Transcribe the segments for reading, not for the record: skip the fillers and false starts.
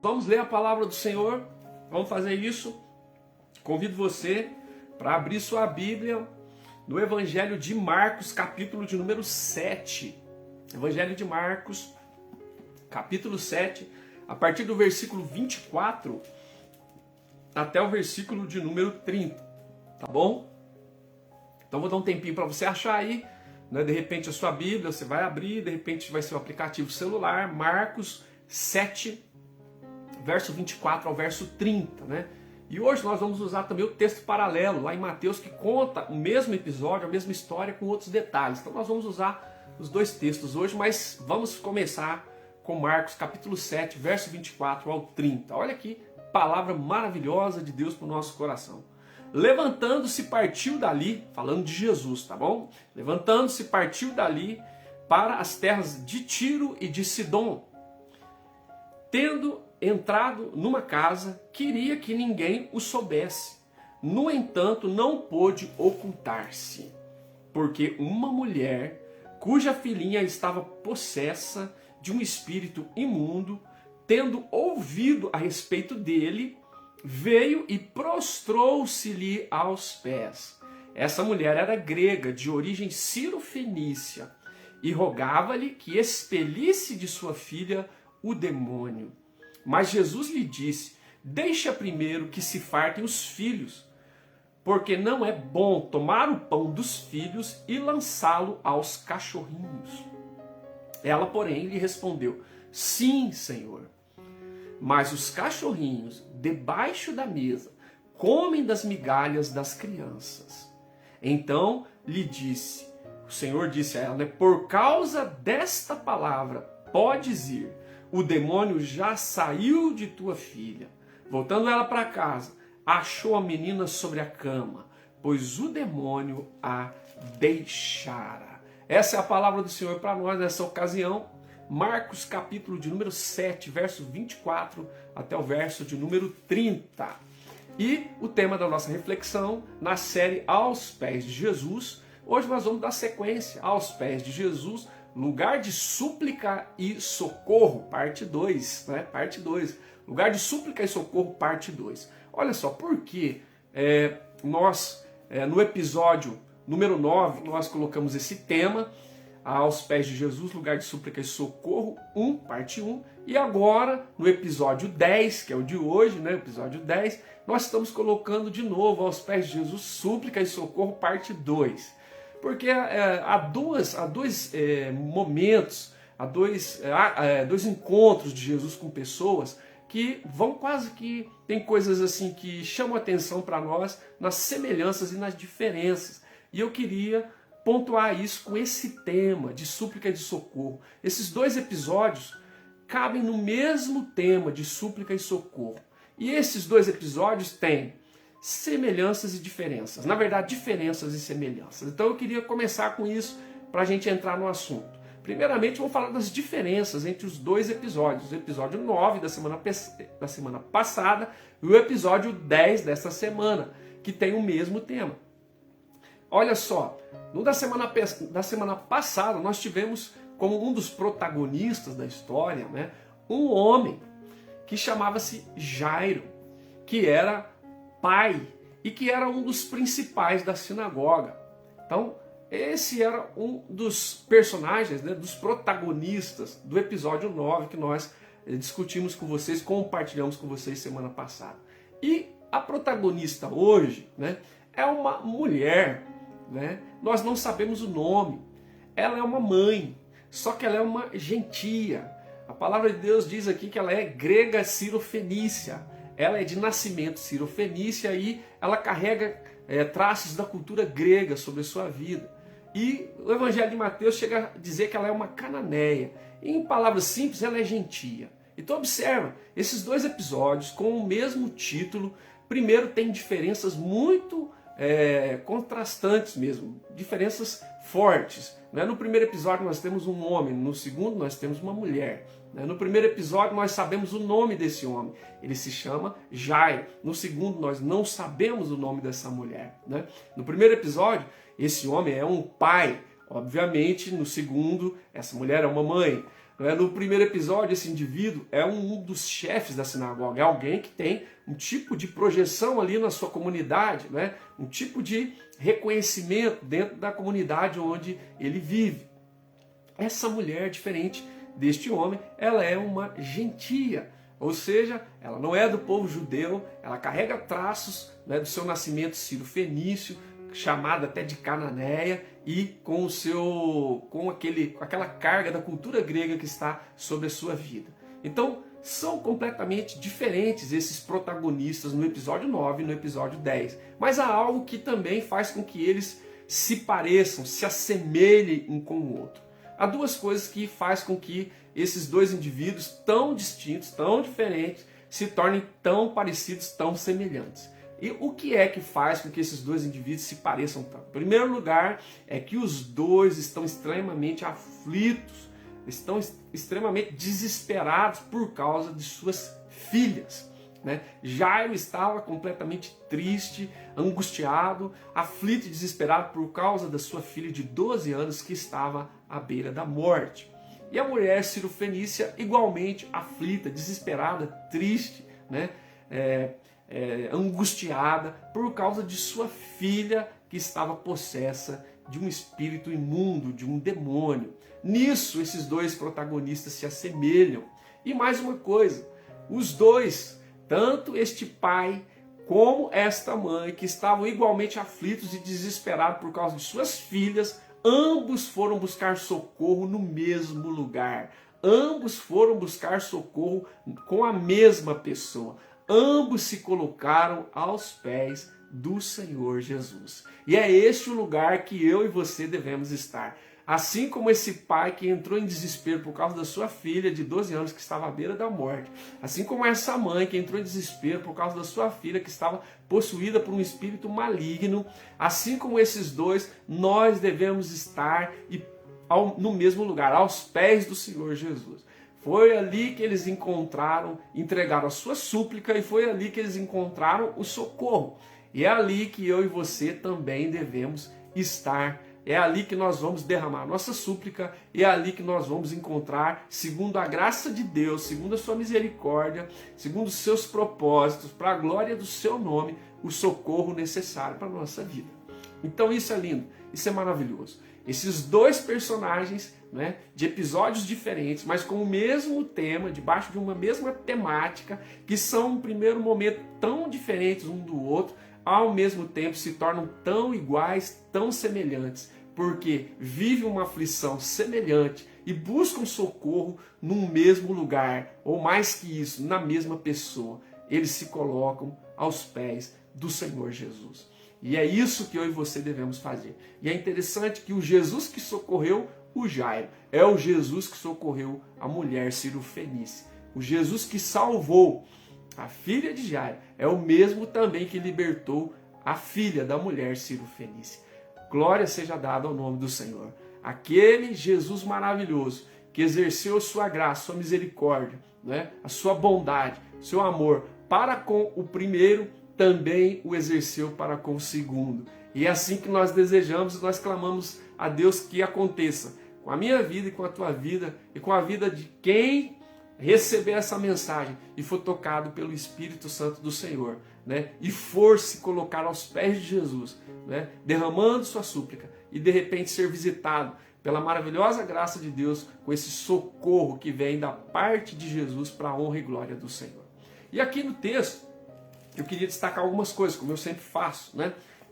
Vamos ler a palavra do Senhor, vamos fazer isso. Convido você para abrir sua Bíblia no Evangelho de Marcos, capítulo de número 7. Evangelho de Marcos, capítulo 7, a partir do versículo 24 até o versículo de número 30, tá bom? Então vou dar um tempinho para você achar aí, né? De repente a sua Bíblia, você vai abrir, de repente vai ser o aplicativo celular, Marcos 7, verso 24 ao verso 30, né? E hoje nós vamos usar também o texto paralelo, lá em Mateus, que conta o mesmo episódio, a mesma história, com outros detalhes. Então nós vamos usar os dois textos hoje, mas vamos começar com Marcos, capítulo 7, verso 24 ao 30. Olha aqui, palavra maravilhosa de Deus para o nosso coração. Levantando-se, partiu dali, falando de Jesus, tá bom? Levantando-se, partiu dali para as terras de Tiro e de Sidom. Tendo entrado numa casa, queria que ninguém o soubesse. No entanto, não pôde ocultar-se, porque uma mulher, cuja filhinha estava possessa de um espírito imundo, tendo ouvido a respeito dele, veio e prostrou-se-lhe aos pés. Essa mulher era grega, de origem cirofenícia, e rogava-lhe que expelisse de sua filha o demônio. Mas Jesus lhe disse: deixa primeiro que se fartem os filhos, porque não é bom tomar o pão dos filhos e lançá-lo aos cachorrinhos. Ela, porém, lhe respondeu: sim, Senhor, mas os cachorrinhos, debaixo da mesa, comem das migalhas das crianças. Então lhe disse, o Senhor disse a ela, né, por causa desta palavra, podes ir, o demônio já saiu de tua filha. Voltando ela para casa, achou a menina sobre a cama, pois o demônio a deixara. Essa é a palavra do Senhor para nós nessa ocasião. Marcos, capítulo de número 7, verso 24 até o verso de número 30. E o tema da nossa reflexão na série Aos Pés de Jesus. Hoje nós vamos dar sequência aos pés de Jesus, lugar de súplica e socorro, parte 2, né? Parte 2. Lugar de súplica e socorro, parte 2. Olha só, porque nós, no episódio número 9, nós colocamos esse tema, aos pés de Jesus, lugar de súplica e socorro, parte 1. E agora, no episódio 10, que é o de hoje, né? Episódio 10, nós estamos colocando de novo aos pés de Jesus, súplica e socorro, parte 2. Porque há dois momentos, há dois encontros de Jesus com pessoas que vão quase que, tem coisas assim que chamam a atenção para nós nas semelhanças e nas diferenças. E eu queria pontuar isso com esse tema de súplica e de socorro. Esses dois episódios cabem no mesmo tema de súplica e socorro. E esses dois episódios têm semelhanças e diferenças. Na verdade, diferenças e semelhanças. Então eu queria começar com isso para a gente entrar no assunto. Primeiramente, vamos falar das diferenças entre os dois episódios. O episódio 9 da semana passada e o episódio 10 dessa semana, que tem o mesmo tema. Olha só, no da semana passada nós tivemos como um dos protagonistas da história, né, um homem que chamava-se Jairo, que era pai e que era um dos principais da sinagoga. Então, esse era um dos personagens, né, dos protagonistas do episódio 9 que nós discutimos com vocês, compartilhamos com vocês semana passada. E a protagonista hoje, né, é uma mulher, né, nós não sabemos o nome. Ela é uma mãe, só que ela é uma gentia. A palavra de Deus diz aqui que ela é grega cirofenícia. Ela é de nascimento cirofenícia e ela carrega traços da cultura grega sobre a sua vida. E o Evangelho de Mateus chega a dizer que ela é uma cananeia. E, em palavras simples, ela é gentia. Então observa, esses dois episódios com o mesmo título, primeiro tem diferenças muito contrastantes mesmo, diferenças fortes. Né? No primeiro episódio nós temos um homem, no segundo nós temos uma mulher. No primeiro episódio nós sabemos o nome desse homem, ele se chama Jairo. No segundo nós não sabemos o nome dessa mulher. No primeiro episódio esse homem é um pai, obviamente no segundo essa mulher é uma mãe. No primeiro episódio, esse indivíduo é um dos chefes da sinagoga, é alguém que tem um tipo de projeção ali na sua comunidade, um tipo de reconhecimento dentro da comunidade onde ele vive. Essa mulher, diferente deste homem, ela é uma gentia, ou seja, ela não é do povo judeu, ela carrega traços do seu nascimento sírio-fenício, chamada até de cananeia, e com aquela carga da cultura grega que está sobre a sua vida. Então, são completamente diferentes esses protagonistas no episódio 9 e no episódio 10. Mas há algo que também faz com que eles se pareçam, se assemelhem um com o outro. Há duas coisas que faz com que esses dois indivíduos tão distintos, tão diferentes, se tornem tão parecidos, tão semelhantes. E o que é que faz com que esses dois indivíduos se pareçam tanto? Em primeiro lugar, é que os dois estão extremamente aflitos, estão extremamente desesperados por causa de suas filhas. Jairo estava completamente triste, angustiado, aflito e desesperado por causa da sua filha de 12 anos que estava à beira da morte. E a mulher sírio-fenícia igualmente aflita, desesperada, triste, angustiada por causa de sua filha que estava possessa de um espírito imundo, de um demônio. Nisso, esses dois protagonistas se assemelham. E mais uma coisa, os dois, tanto este pai como esta mãe, que estavam igualmente aflitos e desesperados por causa de suas filhas, ambos foram buscar socorro no mesmo lugar. Ambos foram buscar socorro com a mesma pessoa. Ambos se colocaram aos pés do Senhor Jesus. E é este o lugar que eu e você devemos estar. Assim como esse pai que entrou em desespero por causa da sua filha de 12 anos que estava à beira da morte. Assim como essa mãe que entrou em desespero por causa da sua filha que estava possuída por um espírito maligno. Assim como esses dois, nós devemos estar no mesmo lugar, aos pés do Senhor Jesus. Foi ali que eles entregaram a sua súplica e foi ali que eles encontraram o socorro. E é ali que eu e você também devemos estar. É ali que nós vamos derramar a nossa súplica, é ali que nós vamos encontrar, segundo a graça de Deus, segundo a sua misericórdia, segundo os seus propósitos, para a glória do seu nome, o socorro necessário para a nossa vida. Então isso é lindo, isso é maravilhoso. Esses dois personagens, de episódios diferentes, mas com o mesmo tema, debaixo de uma mesma temática, que são, no primeiro momento, tão diferentes um do outro, ao mesmo tempo se tornam tão iguais, tão semelhantes, porque vivem uma aflição semelhante e buscam socorro num mesmo lugar, ou mais que isso, na mesma pessoa. Eles se colocam aos pés do Senhor Jesus. E é isso que eu e você devemos fazer. E é interessante que o Jesus que socorreu o Jairo é o Jesus que socorreu a mulher sírio-fenícia. O Jesus que salvou a filha de Jairo é o mesmo também que libertou a filha da mulher sírio-fenícia. Glória seja dada ao nome do Senhor. Aquele Jesus maravilhoso que exerceu sua graça, sua misericórdia, a sua bondade, seu amor para com o primeiro, também o exerceu para com o segundo. E é assim que nós desejamos e nós clamamos a Deus que aconteça com a minha vida e com a tua vida e com a vida de quem receber essa mensagem e for tocado pelo Espírito Santo do Senhor, e for se colocar aos pés de Jesus, derramando sua súplica e de repente ser visitado pela maravilhosa graça de Deus com esse socorro que vem da parte de Jesus para a honra e glória do Senhor. E aqui no texto eu queria destacar algumas coisas, como eu sempre faço,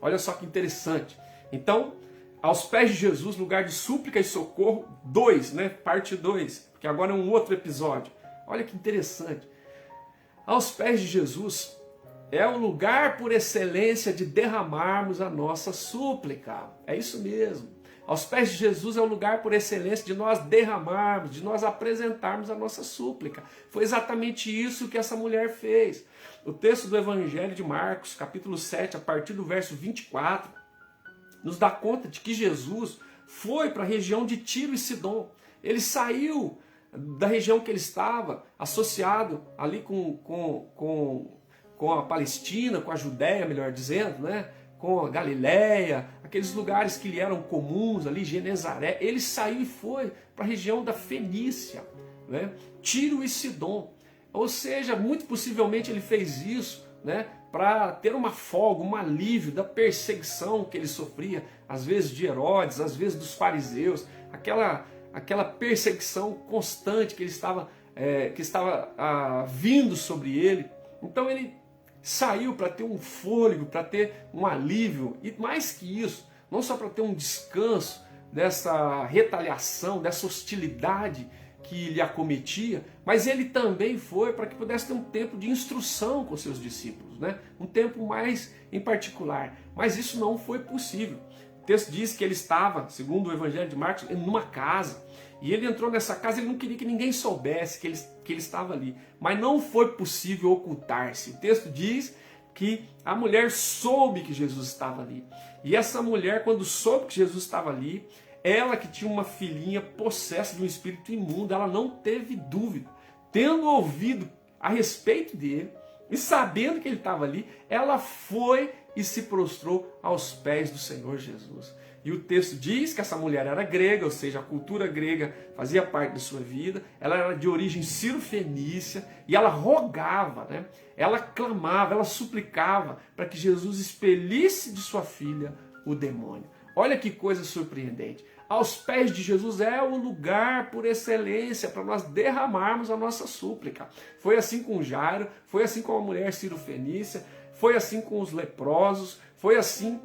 Olha só que interessante. Então, aos pés de Jesus, lugar de súplica e socorro, 2, parte 2, porque agora é um outro episódio. Olha que interessante. Aos pés de Jesus é o lugar por excelência de derramarmos a nossa súplica. É isso mesmo. Aos pés de Jesus é o lugar por excelência de nós derramarmos, de nós apresentarmos a nossa súplica. Foi exatamente isso que essa mulher fez. O texto do Evangelho de Marcos, capítulo 7, a partir do verso 24, nos dá conta de que Jesus foi para a região de Tiro e Sidom. Ele saiu da região que ele estava, associado ali com a Palestina, com a Judéia, melhor dizendo, com a Galiléia, aqueles lugares que lhe eram comuns ali, Genezaré. Ele saiu e foi para a região da Fenícia. né? Tiro e Sidom. Ou seja, muito possivelmente ele fez isso, né, para ter uma folga, um alívio da perseguição que ele sofria, às vezes de Herodes, às vezes dos fariseus, aquela perseguição constante que estava vindo sobre ele. Então ele saiu para ter um fôlego, para ter um alívio, e mais que isso, não só para ter um descanso dessa retaliação, dessa hostilidade que lhe acometia, mas ele também foi para que pudesse ter um tempo de instrução com seus discípulos, né? Um tempo mais em particular. Mas isso não foi possível. O texto diz que ele estava, segundo o Evangelho de Marcos, numa casa. E ele entrou nessa casa, ele não queria que ninguém soubesse que ele estava ali. Mas não foi possível ocultar-se. O texto diz que a mulher soube que Jesus estava ali. E essa mulher, quando soube que Jesus estava ali, ela que tinha uma filhinha possessa de um espírito imundo, ela não teve dúvida. Tendo ouvido a respeito dele e sabendo que ele estava ali, ela foi e se prostrou aos pés do Senhor Jesus. E o texto diz que essa mulher era grega, ou seja, a cultura grega fazia parte de sua vida, ela era de origem cirofenícia e ela rogava, né? Ela clamava, ela suplicava para que Jesus expelisse de sua filha o demônio. Olha que coisa surpreendente. Aos pés de Jesus é o lugar por excelência para nós derramarmos a nossa súplica. Foi assim com Jairo, foi assim com a mulher cirofenícia, foi assim com os leprosos, foi assim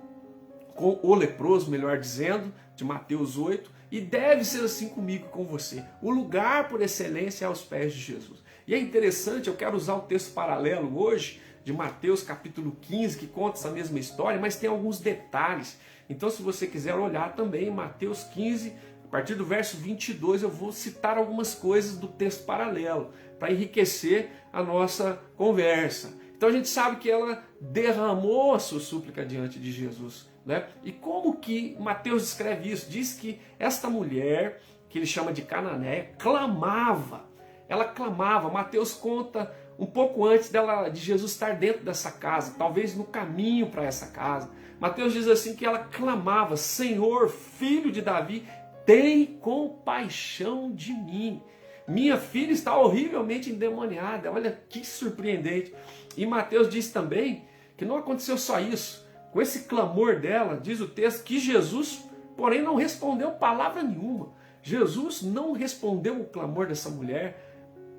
com o leproso, melhor dizendo, de Mateus 8, e deve ser assim comigo e com você. O lugar por excelência é aos pés de Jesus. E é interessante, eu quero usar o texto paralelo hoje, de Mateus capítulo 15, que conta essa mesma história, mas tem alguns detalhes. Então, se você quiser olhar também, Mateus 15, a partir do verso 22, eu vou citar algumas coisas do texto paralelo, para enriquecer a nossa conversa. Então, a gente sabe que ela derramou a sua súplica diante de Jesus, né? E como que Mateus descreve isso? Diz que esta mulher, que ele chama de Cananeia, clamava. Ela clamava. Mateus conta um pouco antes de Jesus estar dentro dessa casa, talvez no caminho para essa casa. Mateus diz assim que ela clamava: Senhor, filho de Davi, tem compaixão de mim. Minha filha está horrivelmente endemoniada. Olha que surpreendente. E Mateus diz também que não aconteceu só isso. Com esse clamor dela, diz o texto que Jesus, porém, não respondeu palavra nenhuma. Jesus não respondeu o clamor dessa mulher.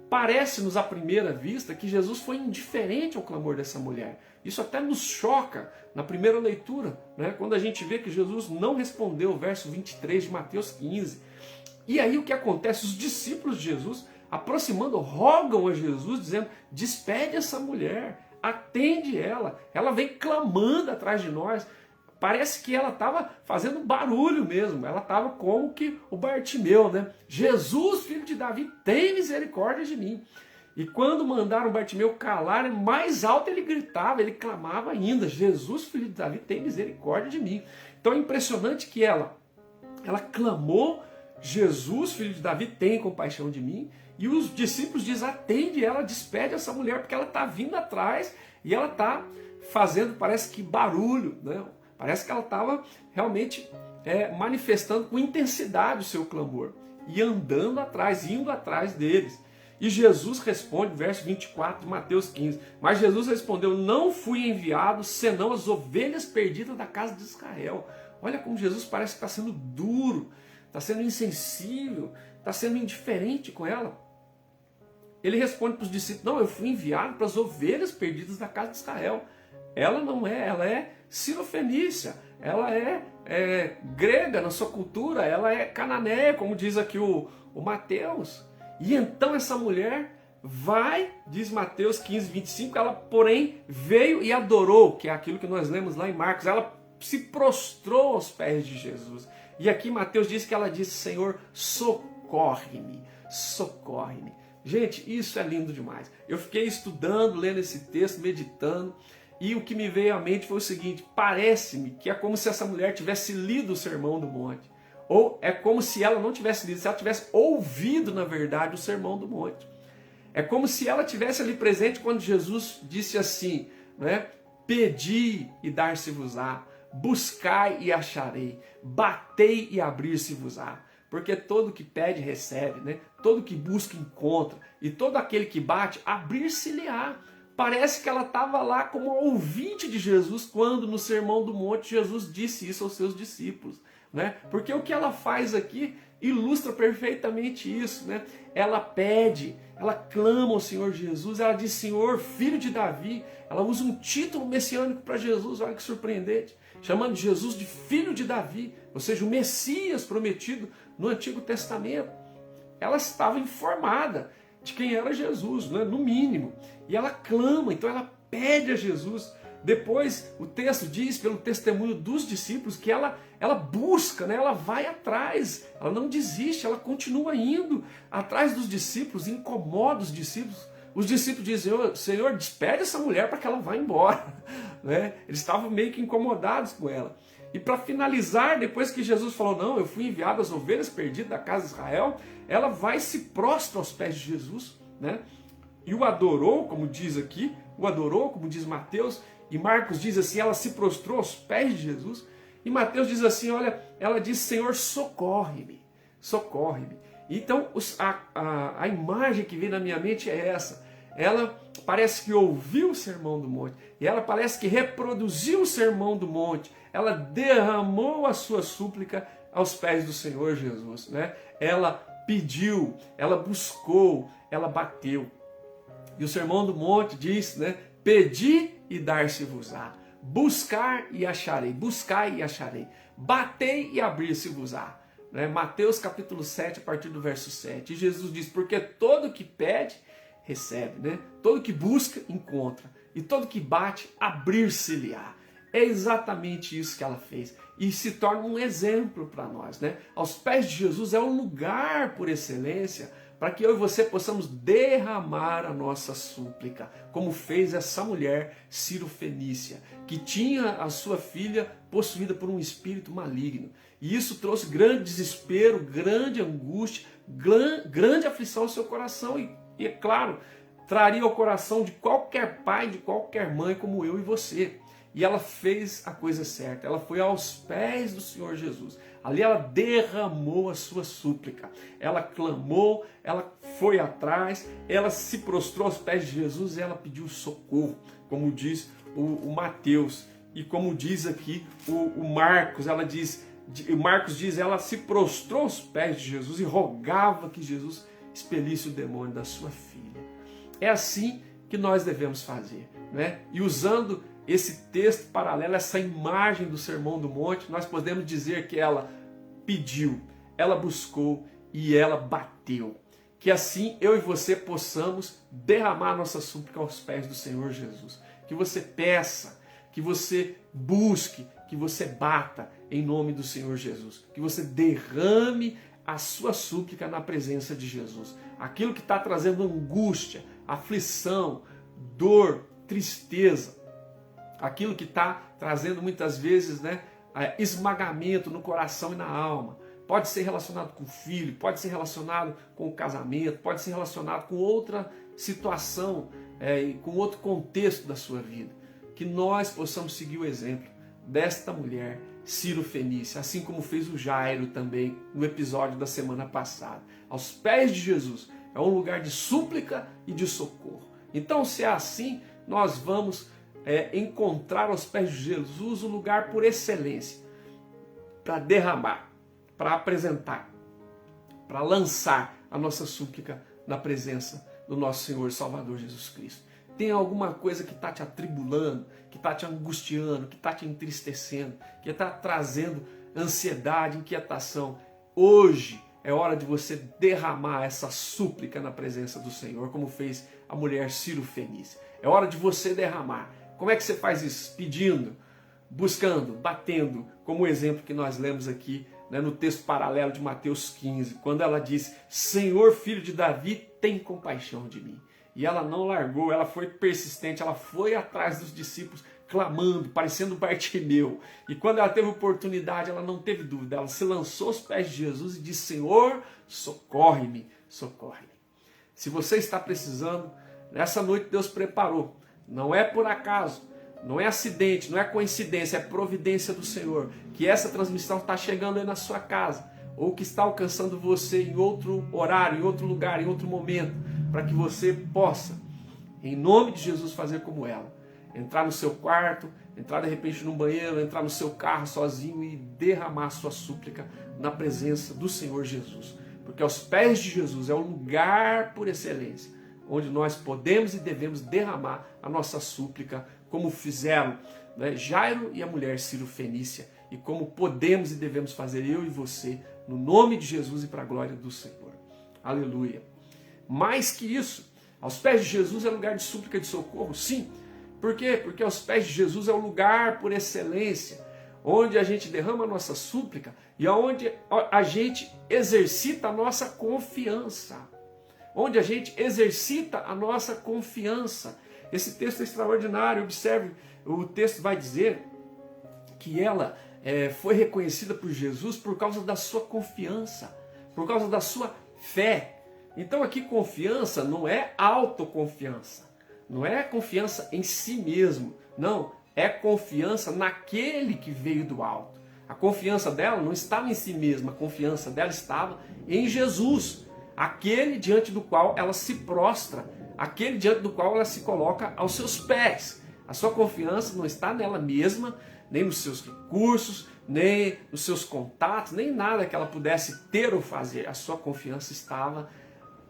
Parece-nos à primeira vista que Jesus foi indiferente ao clamor dessa mulher. Isso até nos choca na primeira leitura, né? Quando a gente vê que Jesus não respondeu o verso 23 de Mateus 15. E aí o que acontece? Os discípulos de Jesus, aproximando, rogam a Jesus, dizendo: despede essa mulher, atende ela, ela vem clamando atrás de nós. Parece que ela estava fazendo barulho mesmo, ela estava como que o Bartimeu, né? Jesus, filho de Davi, tem misericórdia de mim. E quando mandaram Bartimeu calar, mais alto ele gritava, ele clamava ainda: Jesus, filho de Davi, tem misericórdia de mim. Então é impressionante que ela clamou: Jesus, filho de Davi, tem compaixão de mim. E os discípulos dizem: atende ela, despede essa mulher, porque ela está vindo atrás e ela está fazendo, parece que barulho, né? Parece que ela estava realmente manifestando com intensidade o seu clamor e andando atrás, indo atrás deles. E Jesus responde, verso 24 de Mateus 15, mas Jesus respondeu: não fui enviado senão as ovelhas perdidas da casa de Israel. Olha como Jesus parece que está sendo duro, está sendo insensível, está sendo indiferente com ela. Ele responde para os discípulos: não, eu fui enviado para as ovelhas perdidas da casa de Israel. Ela não é, ela é cirofenícia, ela é grega na sua cultura, ela é cananeia, como diz aqui o Mateus. E então essa mulher vai, diz Mateus 15, 25, ela porém veio e adorou, que é aquilo que nós lemos lá em Marcos, ela se prostrou aos pés de Jesus. E aqui Mateus diz que ela disse: Senhor, socorre-me, socorre-me. Gente, isso é lindo demais. Eu fiquei estudando, lendo esse texto, meditando, e o que me veio à mente foi o seguinte: parece-me que é como se essa mulher tivesse lido o Sermão do Monte. Ou é como se ela não tivesse lido, se ela tivesse ouvido, na verdade, o Sermão do Monte. É como se ela tivesse ali presente quando Jesus disse assim, né? Pedi e dar-se-vos-á, buscai e acharei, batei e abrir-se-vos-á. Porque todo que pede, recebe, né? Todo que busca, encontra. E todo aquele que bate, abrir-se-lhe-á. Parece que ela estava lá como ouvinte de Jesus, quando no Sermão do Monte Jesus disse isso aos seus discípulos, né? Porque o que ela faz aqui ilustra perfeitamente isso, né? Ela pede, ela clama ao Senhor Jesus, ela diz: Senhor, filho de Davi. Ela usa um título messiânico para Jesus, olha que surpreendente, chamando Jesus de filho de Davi, ou seja, o Messias prometido no Antigo Testamento. Ela estava informada de quem era Jesus, né? No mínimo, e ela clama, então ela pede a Jesus. Depois o texto diz, pelo testemunho dos discípulos, que ela busca, né? Ela vai atrás, ela não desiste, ela continua indo atrás dos discípulos, incomoda os discípulos. Os discípulos dizem: Senhor, despede essa mulher para que ela vá embora. Né? Eles estavam meio que incomodados com ela. E para finalizar, depois que Jesus falou: não, eu fui enviado às ovelhas perdidas da casa de Israel, ela vai e se prostra aos pés de Jesus, né? E o adorou, como diz aqui, o adorou, como diz Mateus, e Marcos diz assim, ela se prostrou aos pés de Jesus, e Mateus diz assim, olha, ela diz: Senhor, socorre-me, socorre-me. Então a imagem que vem na minha mente é essa. Ela parece que ouviu o Sermão do Monte, e ela parece que reproduziu o Sermão do Monte, ela derramou a sua súplica aos pés do Senhor Jesus, né? Ela pediu, ela buscou, ela bateu. E o Sermão do Monte diz, né? Pedi e dar-se-vos-á, buscar e acharei, buscai e acharei, batei e abrir-se-vos-á. Né? Mateus capítulo 7, a partir do verso 7. E Jesus diz: porque todo que pede, recebe, né? Todo que busca, encontra. E todo que bate, abrir-se-lhe-á. É exatamente isso que ela fez. E se torna um exemplo para nós, né? Aos pés de Jesus é um lugar por excelência para que eu e você possamos derramar a nossa súplica, como fez essa mulher Ciro-fenícia, que tinha a sua filha possuída por um espírito maligno. E isso trouxe grande desespero, grande angústia, grande aflição ao seu coração. E é claro, traria ao coração de qualquer pai, de qualquer mãe, como eu e você. E ela fez a coisa certa, ela foi aos pés do Senhor Jesus. Ali ela derramou a sua súplica, ela clamou, ela foi atrás, ela se prostrou aos pés de Jesus e ela pediu socorro, como diz o Mateus. E como diz aqui o Marcos, o Marcos diz, ela se prostrou aos pés de Jesus e rogava que Jesus expelisse o demônio da sua filha. É assim que nós devemos fazer, né? E usando esse texto paralelo, essa imagem do Sermão do Monte, nós podemos dizer que ela pediu, ela buscou e ela bateu. Que assim eu e você possamos derramar nossa súplica aos pés do Senhor Jesus. Que você peça, que você busque, que você bata em nome do Senhor Jesus. Que você derrame a sua súplica na presença de Jesus. Aquilo que está trazendo angústia, aflição, dor, tristeza, aquilo que está trazendo muitas vezes, né, esmagamento no coração e na alma. Pode ser relacionado com o filho, pode ser relacionado com o casamento, pode ser relacionado com outra situação, com outro contexto da sua vida. Que nós possamos seguir o exemplo desta mulher, Ciro-fenícia, assim como fez o Jairo também no episódio da semana passada. Aos pés de Jesus é um lugar de súplica e de socorro. Então, se é assim, nós vamos encontrar aos pés de Jesus o lugar por excelência para derramar, para apresentar, para lançar a nossa súplica na presença do nosso Senhor e Salvador Jesus Cristo. Tem alguma coisa que está te atribulando, que está te angustiando, que está te entristecendo, que está trazendo ansiedade, inquietação? Hoje é hora de você derramar essa súplica na presença do Senhor, como fez a mulher Ciro-fenícia. É hora de você derramar. Como é que você faz isso? Pedindo, buscando, batendo, como o exemplo que nós lemos aqui, né, no texto paralelo de Mateus 15, quando ela diz: Senhor, filho de Davi, tem compaixão de mim. E ela não largou, ela foi persistente, ela foi atrás dos discípulos, clamando, parecendo Bartimeu. E quando ela teve oportunidade, ela não teve dúvida, ela se lançou aos pés de Jesus e disse: Senhor, socorre-me, socorre-me. Se você está precisando, nessa noite Deus preparou. Não é por acaso, não é acidente, não é coincidência, é providência do Senhor, que essa transmissão está chegando aí na sua casa. ou que está alcançando você em outro horário, em outro lugar, em outro momento, para que você possa, em nome de Jesus, fazer como ela. Entrar no seu quarto, entrar de repente num banheiro, entrar no seu carro sozinho e derramar sua súplica na presença do Senhor Jesus. Porque aos pés de Jesus é o lugar por excelência, onde nós podemos e devemos derramar a nossa súplica, como fizeram, né, Jairo e a mulher Ciro-Fenícia, e como podemos e devemos fazer eu e você, no nome de Jesus e para a glória do Senhor. Aleluia. Mais que isso, aos pés de Jesus é lugar de súplica e de socorro, sim. Por quê? Porque aos pés de Jesus é o lugar por excelência, onde a gente derrama a nossa súplica e onde a gente exercita a nossa confiança. Onde a gente exercita a nossa confiança. Esse texto é extraordinário, observe, o texto vai dizer que ela foi reconhecida por Jesus por causa da sua confiança, por causa da sua fé. Então aqui confiança não é autoconfiança, não é confiança em si mesmo, não, é confiança naquele que veio do alto. A confiança dela não estava em si mesma, a confiança dela estava em Jesus, aquele diante do qual ela se prostra, aquele diante do qual ela se coloca aos seus pés. A sua confiança não está nela mesma, nem nos seus recursos, nem nos seus contatos, nem nada que ela pudesse ter ou fazer. A sua confiança estava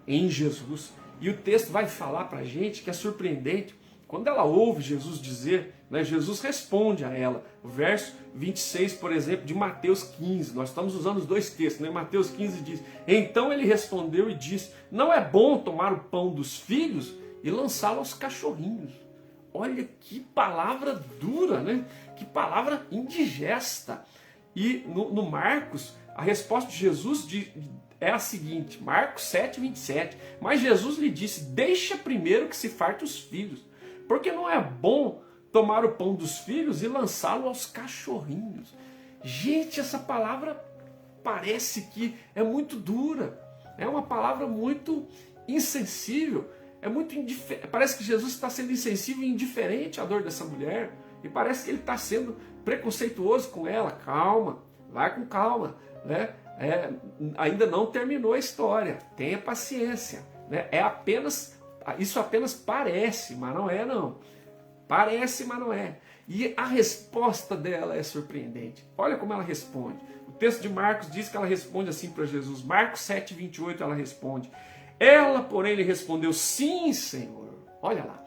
em Jesus. E o texto vai falar para a gente que é surpreendente. Quando ela ouve Jesus dizer, né, Jesus responde a ela. O verso 26, por exemplo, de Mateus 15. Nós estamos usando os dois textos. Né? Mateus 15 diz, então ele respondeu e disse, não é bom tomar o pão dos filhos e lançá-lo aos cachorrinhos. Olha que palavra dura, né? Que palavra indigesta. E no Marcos, a resposta de Jesus é a seguinte, Marcos 7, 27. Mas Jesus lhe disse, deixa primeiro que se farte os filhos, porque não é bom tomar o pão dos filhos e lançá-lo aos cachorrinhos. Gente, essa palavra parece que é muito dura. É uma palavra muito insensível. Parece que Jesus está sendo insensível e indiferente à dor dessa mulher. E parece que ele está sendo preconceituoso com ela. Calma, vai com calma, né? Ainda não terminou a história. Tenha paciência, né? Isso apenas parece, mas não é não. Parece, mas não é. E a resposta dela é surpreendente. Olha como ela responde. O texto de Marcos diz que ela responde assim para Jesus. Marcos 7, 28 ela responde. Ela, porém, lhe respondeu, sim, Senhor. Olha lá.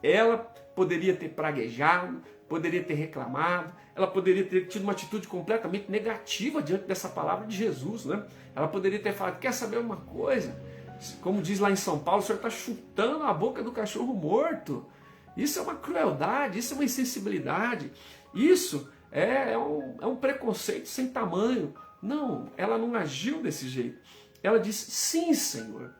Ela poderia ter praguejado, poderia ter reclamado, ela poderia ter tido uma atitude completamente negativa diante dessa palavra de Jesus, né? Ela poderia ter falado, quer saber uma coisa? Como diz lá em São Paulo, o senhor está chutando a boca do cachorro morto. Isso é uma crueldade, isso é uma insensibilidade, isso é um preconceito sem tamanho. Não, ela não agiu desse jeito. Ela disse, sim, Senhor,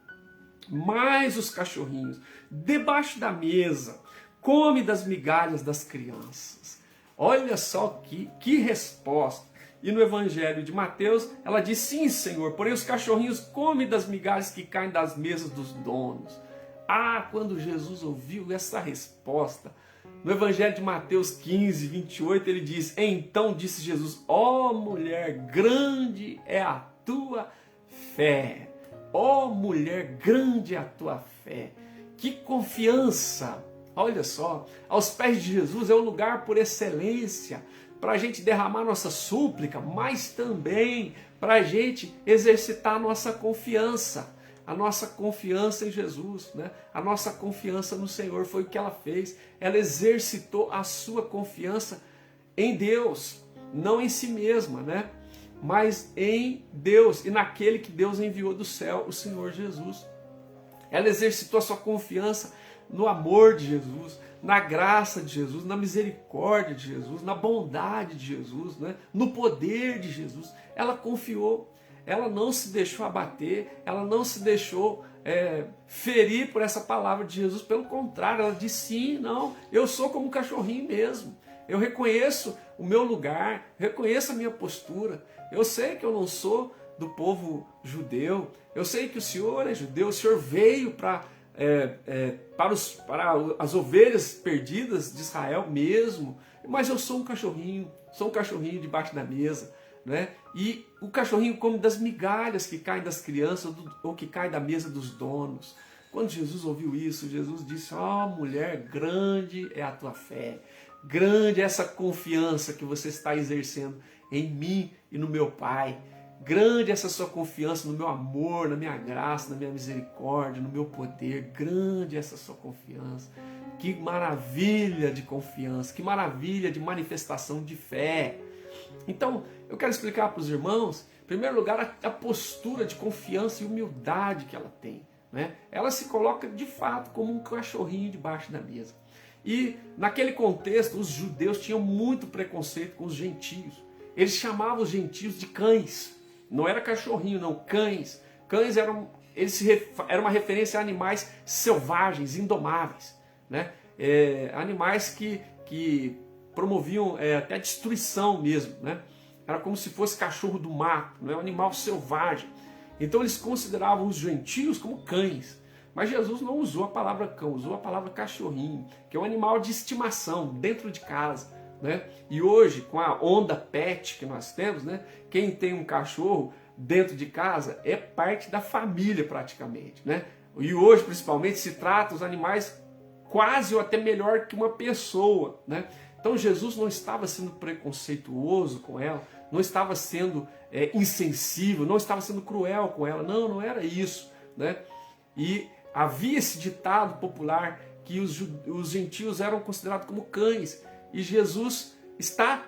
mas os cachorrinhos, debaixo da mesa, come das migalhas das crianças. Olha só que resposta. E no Evangelho de Mateus, ela diz, sim, Senhor, porém os cachorrinhos comem das migalhas que caem das mesas dos donos. Ah, quando Jesus ouviu essa resposta, no Evangelho de Mateus 15, 28, ele diz, então disse Jesus, ó mulher, grande é a tua fé. Ó mulher, grande é a tua fé. Que confiança! Olha só, aos pés de Jesus é o lugar por excelência para a gente derramar nossa súplica, mas também para a gente exercitar a nossa confiança em Jesus, né? A nossa confiança no Senhor, foi o que ela fez. Ela exercitou a sua confiança em Deus, não em si mesma, né? Mas em Deus e naquele que Deus enviou do céu, o Senhor Jesus. Ela exercitou a sua confiança no amor de Jesus, na graça de Jesus, na misericórdia de Jesus, na bondade de Jesus, né? No poder de Jesus. Ela confiou, ela não se deixou abater, ela não se deixou ferir por essa palavra de Jesus. Pelo contrário, ela disse, sim, não, eu sou como um cachorrinho mesmo. Eu reconheço o meu lugar, reconheço a minha postura. Eu sei que eu não sou do povo judeu, eu sei que o Senhor é judeu, o Senhor veio para as ovelhas perdidas de Israel mesmo, mas eu sou um cachorrinho debaixo da mesa, né? E o cachorrinho come das migalhas que caem das crianças ou que caem da mesa dos donos. Quando Jesus ouviu isso, Jesus disse: ó, mulher, grande é a tua fé, grande é essa confiança que você está exercendo em mim e no meu Pai. Grande essa sua confiança no meu amor, na minha graça, na minha misericórdia, no meu poder. Grande essa sua confiança. Que maravilha de confiança, que maravilha de manifestação de fé. Então, eu quero explicar para os irmãos, em primeiro lugar, a postura de confiança e humildade que ela tem, né? Ela se coloca de fato como um cachorrinho debaixo da mesa. E naquele contexto, os judeus tinham muito preconceito com os gentios. Eles chamavam os gentios de cães. Não era cachorrinho, não, cães. Cães era uma referência a animais selvagens, indomáveis, né? Animais que promoviam até destruição mesmo, né? Era como se fosse cachorro do mato, né? Um animal selvagem. Então eles consideravam os gentios como cães. Mas Jesus não usou a palavra cão, usou a palavra cachorrinho, que é um animal de estimação dentro de casa, né? E hoje, com a onda pet que nós temos, né? Quem tem um cachorro dentro de casa é parte da família praticamente, né? E hoje, principalmente, se trata os animais quase ou até melhor que uma pessoa, né? Então Jesus não estava sendo preconceituoso com ela, não estava sendo insensível, não estava sendo cruel com ela, não era isso, né? E havia esse ditado popular que os gentios eram considerados como cães, e Jesus está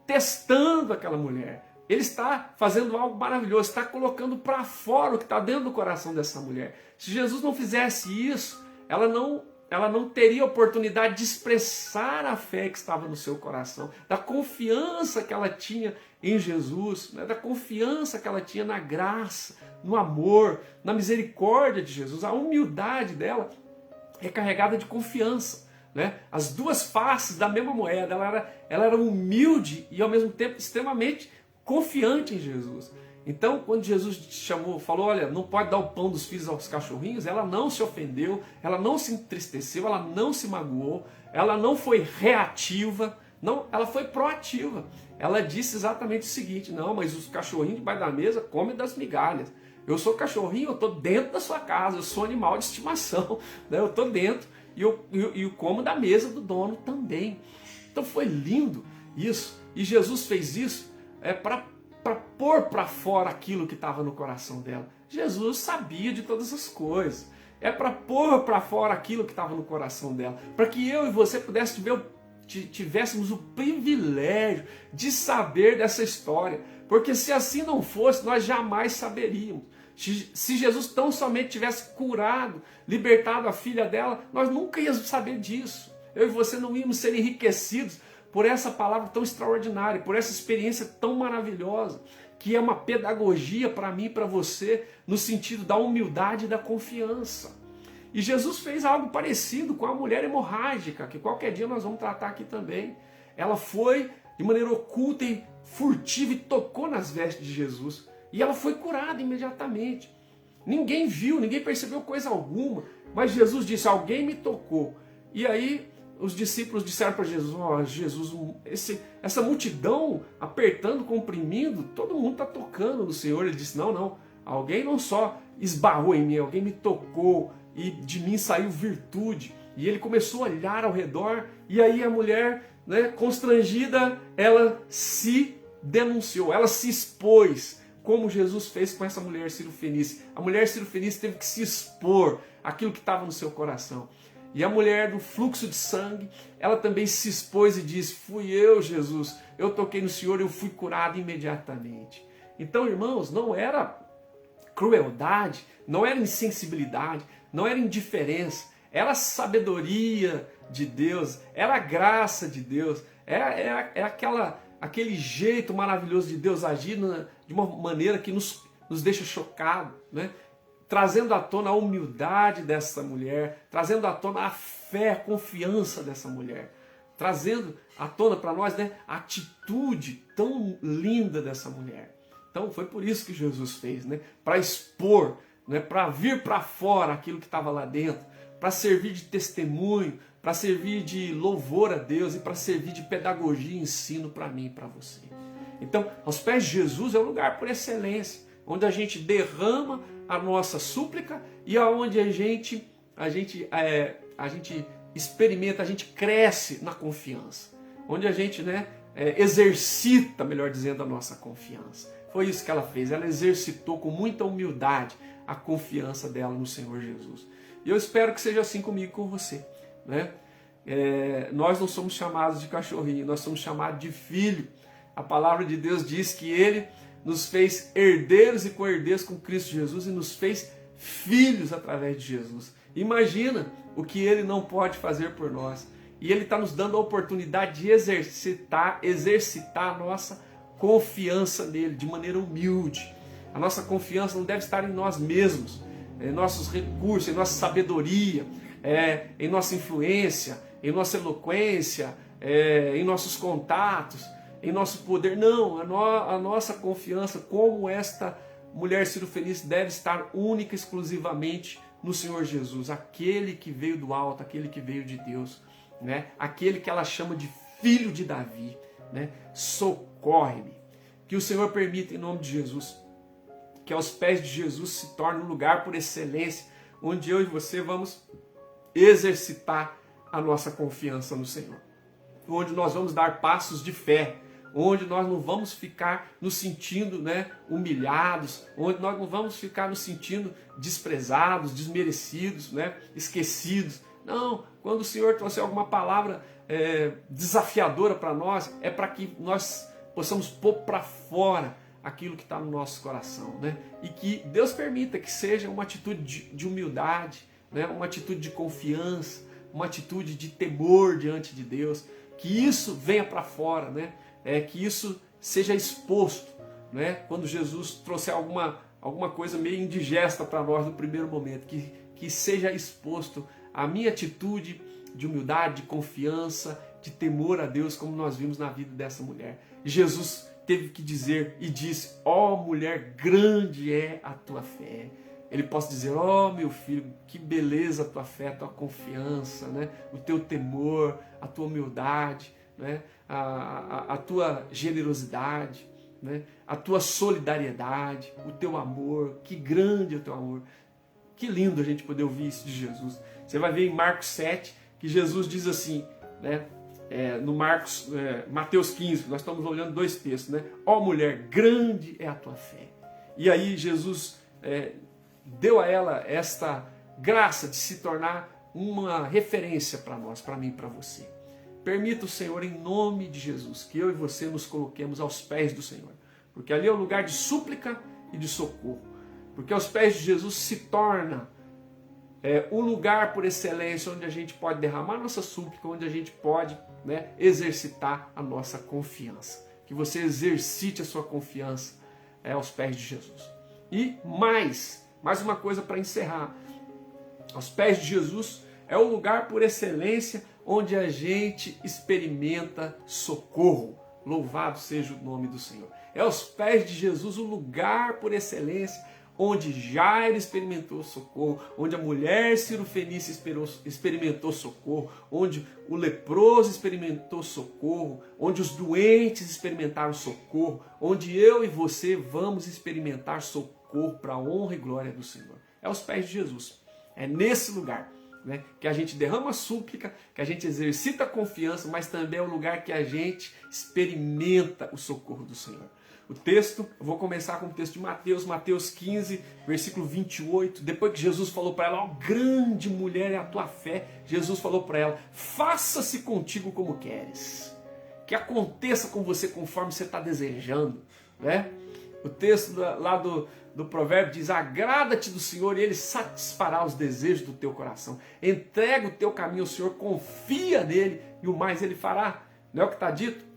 testando aquela mulher. Ele está fazendo algo maravilhoso, está colocando para fora o que está dentro do coração dessa mulher. Se Jesus não fizesse isso, ela não teria oportunidade de expressar a fé que estava no seu coração, da confiança que ela tinha em Jesus, né? Da confiança que ela tinha na graça, no amor, na misericórdia de Jesus. A humildade dela é carregada de confiança, né? As duas faces da mesma moeda. Ela era humilde e ao mesmo tempo extremamente confiante em Jesus. Então, quando Jesus falou, olha, não pode dar o pão dos filhos aos cachorrinhos, ela não se ofendeu, ela não se entristeceu, ela não se magoou, ela não foi reativa, não, ela foi proativa. Ela disse exatamente o seguinte: não, mas os cachorrinhos debaixo da mesa comem das migalhas. Eu sou cachorrinho, eu estou dentro da sua casa, eu sou animal de estimação, né? Eu estou dentro e eu como da mesa do dono também. Então foi lindo isso, e Jesus fez isso para pôr para fora aquilo que estava no coração dela. Jesus sabia de todas as coisas. É para pôr para fora aquilo que estava no coração dela. Para que eu e você tivéssemos o privilégio de saber dessa história. Porque se assim não fosse, nós jamais saberíamos. Se Jesus tão somente tivesse curado, libertado a filha dela, nós nunca íamos saber disso. Eu e você não íamos ser enriquecidos por essa palavra tão extraordinária, por essa experiência tão maravilhosa, que é uma pedagogia para mim e para você, no sentido da humildade e da confiança. E Jesus fez algo parecido com a mulher hemorrágica, que qualquer dia nós vamos tratar aqui também. Ela foi de maneira oculta e furtiva e tocou nas vestes de Jesus. E ela foi curada imediatamente. Ninguém viu, ninguém percebeu coisa alguma, mas Jesus disse: alguém me tocou. E aí os discípulos disseram para Jesus: oh, Jesus, essa multidão apertando, comprimindo, todo mundo está tocando no Senhor. Ele disse: não, alguém não só esbarrou em mim, alguém me tocou e de mim saiu virtude. E ele começou a olhar ao redor, e aí a mulher, né, constrangida, ela se denunciou, ela se expôs, como Jesus fez com essa mulher Ciro-Fenícia. A mulher Ciro-Fenícia teve que se expor aquilo que estava no seu coração. E a mulher do fluxo de sangue, ela também se expôs e disse: fui eu, Jesus, eu toquei no Senhor e eu fui curado imediatamente. Então, irmãos, não era crueldade, não era insensibilidade, não era indiferença, era a sabedoria de Deus, era a graça de Deus, é aquele jeito maravilhoso de Deus agir de uma maneira que nos deixa chocados, né? Trazendo à tona a humildade dessa mulher, trazendo à tona a fé, a confiança dessa mulher, trazendo à tona para nós, né, a atitude tão linda dessa mulher. Então foi por isso que Jesus fez, né, para expor, né, para vir para fora aquilo que estava lá dentro, para servir de testemunho, para servir de louvor a Deus e para servir de pedagogia e ensino para mim e para você. Então, aos pés de Jesus é o lugar por excelência, onde a gente derrama a nossa súplica e aonde a gente experimenta, a gente cresce na confiança, onde a gente exercita, melhor dizendo, a nossa confiança. Foi isso que ela fez, ela exercitou com muita humildade a confiança dela no Senhor Jesus. E eu espero que seja assim comigo e com você, né? Nós não somos chamados de cachorrinho, nós somos chamados de filho. A palavra de Deus diz que Ele nos fez herdeiros e co-herdeiros com Cristo Jesus e nos fez filhos através de Jesus. Imagina o que Ele não pode fazer por nós. E Ele está nos dando a oportunidade de exercitar a nossa confiança nele, de maneira humilde. A nossa confiança não deve estar em nós mesmos, em nossos recursos, em nossa sabedoria, em nossa influência, em nossa eloquência, em nossos contatos, em nosso poder. Não, a nossa confiança, como esta mulher cirofenícia, deve estar única e exclusivamente no Senhor Jesus, aquele que veio do alto, aquele que veio de Deus, né? Aquele que ela chama de filho de Davi, né? Socorre-me. Que o Senhor permita, em nome de Jesus, que aos pés de Jesus se torne um lugar por excelência, onde eu e você vamos exercitar a nossa confiança no Senhor, onde nós vamos dar passos de fé, onde nós não vamos ficar nos sentindo humilhados, onde nós não vamos ficar nos sentindo desprezados, desmerecidos, esquecidos. Não, quando o Senhor trouxer alguma palavra desafiadora para nós, é para que nós possamos pôr para fora aquilo que está no nosso coração, e que Deus permita que seja uma atitude de humildade, uma atitude de confiança, uma atitude de temor diante de Deus, que isso venha para fora, que isso seja exposto, quando Jesus trouxer alguma coisa meio indigesta para nós no primeiro momento, que seja exposto a minha atitude de humildade, de confiança, de temor a Deus, como nós vimos na vida dessa mulher. Jesus teve que dizer e disse: ó mulher, grande é a tua fé. Ele pode dizer: ó meu filho, que beleza a tua fé, a tua confiança, o teu temor, a tua humildade, a tua generosidade, a tua solidariedade, o teu amor, que grande é o teu amor. Que lindo a gente poder ouvir isso de Jesus. Você vai ver em Marcos 7 que Jesus diz assim, no Mateus 15, nós estamos olhando dois textos, ó mulher, grande é a tua fé. E aí Jesus deu a ela esta graça de se tornar uma referência para nós, para mim e para você. Permita o Senhor, em nome de Jesus, que eu e você nos coloquemos aos pés do Senhor, porque ali é o lugar de súplica e de socorro, porque aos pés de Jesus se torna o lugar por excelência onde a gente pode derramar nossa súplica, onde a gente pode exercitar a nossa confiança. Que você exercite a sua confiança aos pés de Jesus. E mais uma coisa para encerrar. Aos pés de Jesus é o lugar por excelência onde a gente experimenta socorro. Louvado seja o nome do Senhor. É aos pés de Jesus o lugar por excelência onde Jairo experimentou socorro, onde a mulher cirofenícia experimentou socorro, onde o leproso experimentou socorro, onde os doentes experimentaram socorro, onde eu e você vamos experimentar socorro para a honra e glória do Senhor. É aos pés de Jesus. É nesse lugar que a gente derrama a súplica, que a gente exercita a confiança, mas também é o lugar que a gente experimenta o socorro do Senhor. O texto, eu vou começar com o texto de Mateus 15, versículo 28. Depois que Jesus falou para ela: ó, grande mulher é a tua fé, Jesus falou para ela: faça-se contigo como queres, que aconteça com você conforme você está desejando. O texto lá do provérbio diz: agrada-te do Senhor e Ele satisfará os desejos do teu coração. Entrega o teu caminho ao Senhor, confia nele e o mais Ele fará. Não é o que está dito?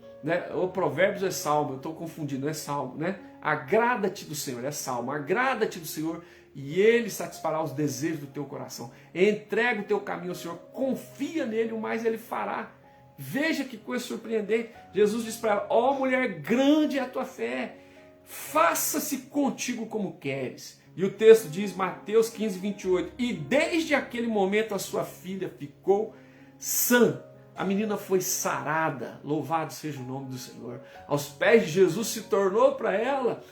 O Provérbios é Salmo, eu estou confundindo, é Salmo, Agrada-te do Senhor, é Salmo, agrada-te do Senhor e Ele satisfará os desejos do teu coração. Entrega o teu caminho ao Senhor, confia nele, o mais Ele fará. Veja que coisa surpreendente. Jesus diz para ela: ó mulher, grande é a tua fé, faça-se contigo como queres. E o texto diz, Mateus 15, 28, e desde aquele momento a sua filha ficou sã. A menina foi sarada, louvado seja o nome do Senhor. Aos pés de Jesus se tornou para ela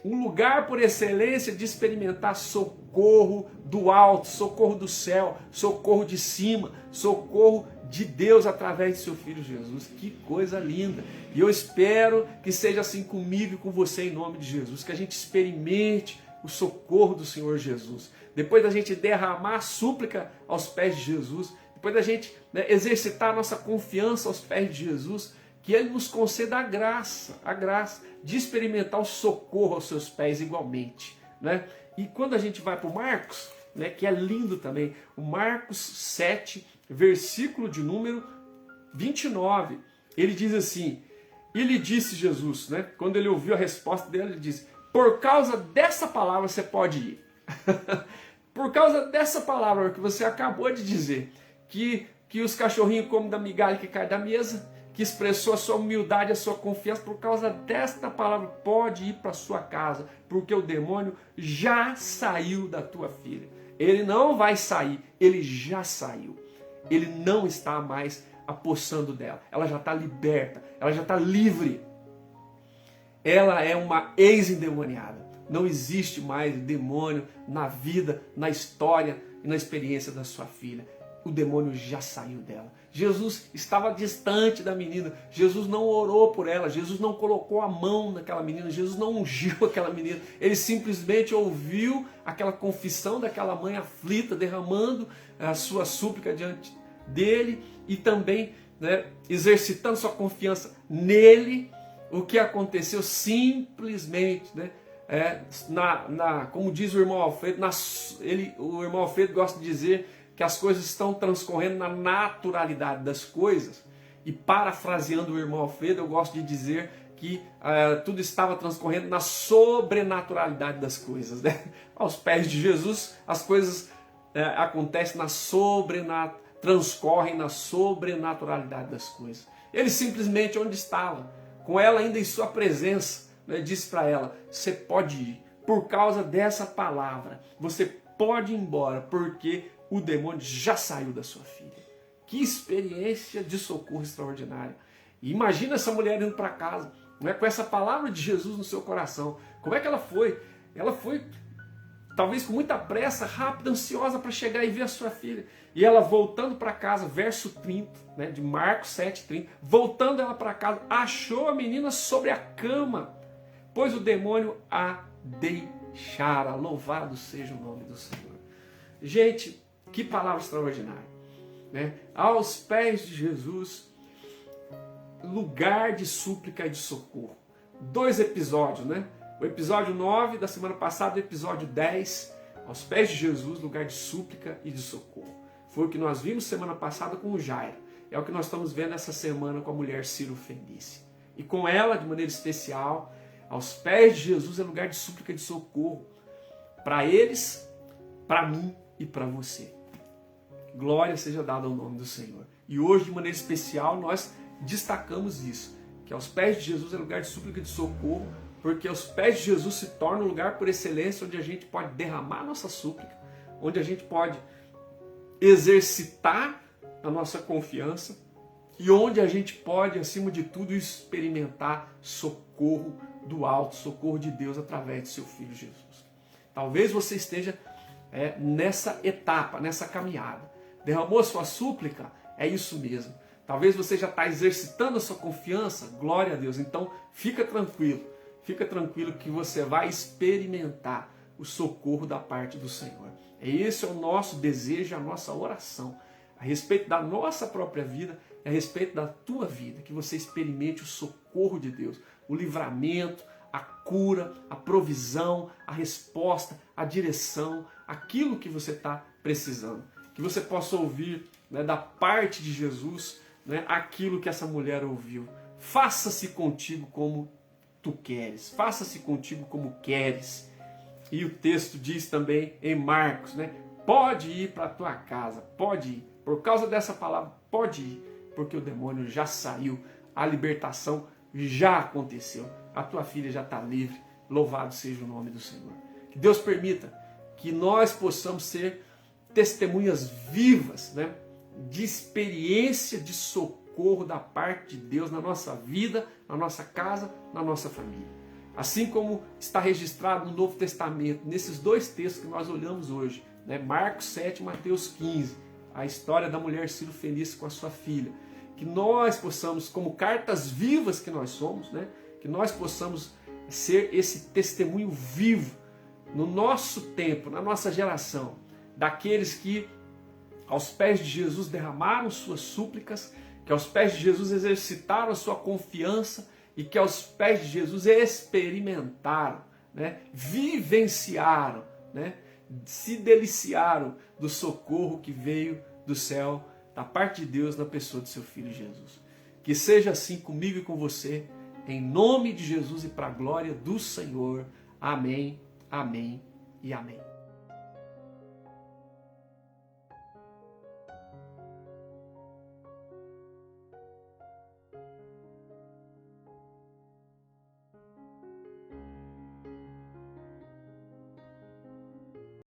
um lugar por excelência de experimentar socorro do alto, socorro do céu, socorro de cima, socorro de Deus através de seu Filho Jesus. Que coisa linda! E eu espero que seja assim comigo e com você em nome de Jesus, que a gente experimente o socorro do Senhor Jesus. Depois da gente derramar a súplica aos pés de Jesus, depois da gente exercitar a nossa confiança aos pés de Jesus, que Ele nos conceda a graça de experimentar o socorro aos seus pés igualmente. Né? E quando a gente vai para o Marcos, né, que é lindo também, o Marcos 7, versículo de número 29, ele diz assim, e lhe disse Jesus, né, quando ele ouviu a resposta dele, ele disse, por causa dessa palavra você pode ir. Por causa dessa palavra que você acabou de dizer, que os cachorrinhos comem da migalha que cai da mesa, que expressou a sua humildade, a sua confiança, por causa desta palavra, pode ir para sua casa, porque o demônio já saiu da tua filha. Ele não vai sair, ele já saiu. Ele não está mais apossando dela. Ela já está liberta, ela já está livre. Ela é uma ex-endemoniada. Não existe mais demônio na vida, na história e na experiência da sua filha. O demônio já saiu dela. Jesus estava distante da menina. Jesus não orou por ela. Jesus não colocou a mão naquela menina. Jesus não ungiu aquela menina. Ele simplesmente ouviu aquela confissão daquela mãe aflita, derramando a sua súplica diante dele e também, né, exercitando sua confiança nele. O que aconteceu simplesmente, né, como diz o irmão Alfredo, o irmão Alfredo gosta de dizer que as coisas estão transcorrendo na naturalidade das coisas. E parafraseando o irmão Alfredo, eu gosto de dizer que tudo estava transcorrendo na sobrenaturalidade das coisas. Né? Aos pés de Jesus, as coisas acontecem transcorrem na sobrenaturalidade das coisas. Ele simplesmente onde estava, com ela ainda em sua presença, né, disse para ela, você pode ir, por causa dessa palavra, você pode ir embora, porque o demônio já saiu da sua filha. Que experiência de socorro extraordinária. E imagina essa mulher indo para casa, né, com essa palavra de Jesus no seu coração. Como é que ela foi? Ela foi, talvez com muita pressa, rápida, ansiosa para chegar e ver a sua filha. E ela voltando para casa, verso 30, né, de Marcos 7:30, voltando ela para casa, achou a menina sobre a cama, pois o demônio a deixara. Louvado seja o nome do Senhor. Gente, que palavra extraordinária, né? Aos pés de Jesus, lugar de súplica e de socorro. 2 episódios, né? O episódio 9 da semana passada, o episódio 10, aos pés de Jesus, lugar de súplica e de socorro. Foi o que nós vimos semana passada com o Jairo. É o que nós estamos vendo essa semana com a mulher Ciro-Fenícia. E com ela, de maneira especial, aos pés de Jesus é lugar de súplica e de socorro. Para eles, para mim e para você. Glória seja dada ao nome do Senhor. E hoje, de maneira especial, nós destacamos isso, que aos pés de Jesus é lugar de súplica e de socorro, porque aos pés de Jesus se torna um lugar por excelência onde a gente pode derramar a nossa súplica, onde a gente pode exercitar a nossa confiança e onde a gente pode, acima de tudo, experimentar socorro do alto, socorro de Deus através de seu Filho Jesus. Talvez você esteja nessa etapa, nessa caminhada. Derramou a sua súplica? É isso mesmo. Talvez você já está exercitando a sua confiança? Glória a Deus. Então, fica tranquilo que você vai experimentar o socorro da parte do Senhor. Esse é o nosso desejo, a nossa oração. A respeito da nossa própria vida, a respeito da tua vida, que você experimente o socorro de Deus, o livramento, a cura, a provisão, a resposta, a direção, aquilo que você está precisando. Que você possa ouvir, né, da parte de Jesus, né, aquilo que essa mulher ouviu. Faça-se contigo como tu queres. Faça-se contigo como queres. E o texto diz também em Marcos, né, pode ir para a tua casa, pode ir. Por causa dessa palavra, pode ir, porque o demônio já saiu, a libertação já aconteceu, a tua filha já está livre. Louvado seja o nome do Senhor. Que Deus permita que nós possamos ser testemunhas vivas, né, de experiência de socorro da parte de Deus na nossa vida, na nossa casa, na nossa família. Assim como está registrado no Novo Testamento, nesses dois textos que nós olhamos hoje, né? Marcos 7 e Mateus 15, a história da mulher sirofenícia com a sua filha. Que nós possamos, como cartas vivas que nós somos, né? Que nós possamos ser esse testemunho vivo no nosso tempo, na nossa geração, daqueles que aos pés de Jesus derramaram suas súplicas, que aos pés de Jesus exercitaram a sua confiança e que aos pés de Jesus experimentaram, né? Vivenciaram, né? Se deliciaram do socorro que veio do céu, da parte de Deus na pessoa de seu Filho Jesus. Que seja assim comigo e com você, em nome de Jesus e para a glória do Senhor. Amém, amém e amém.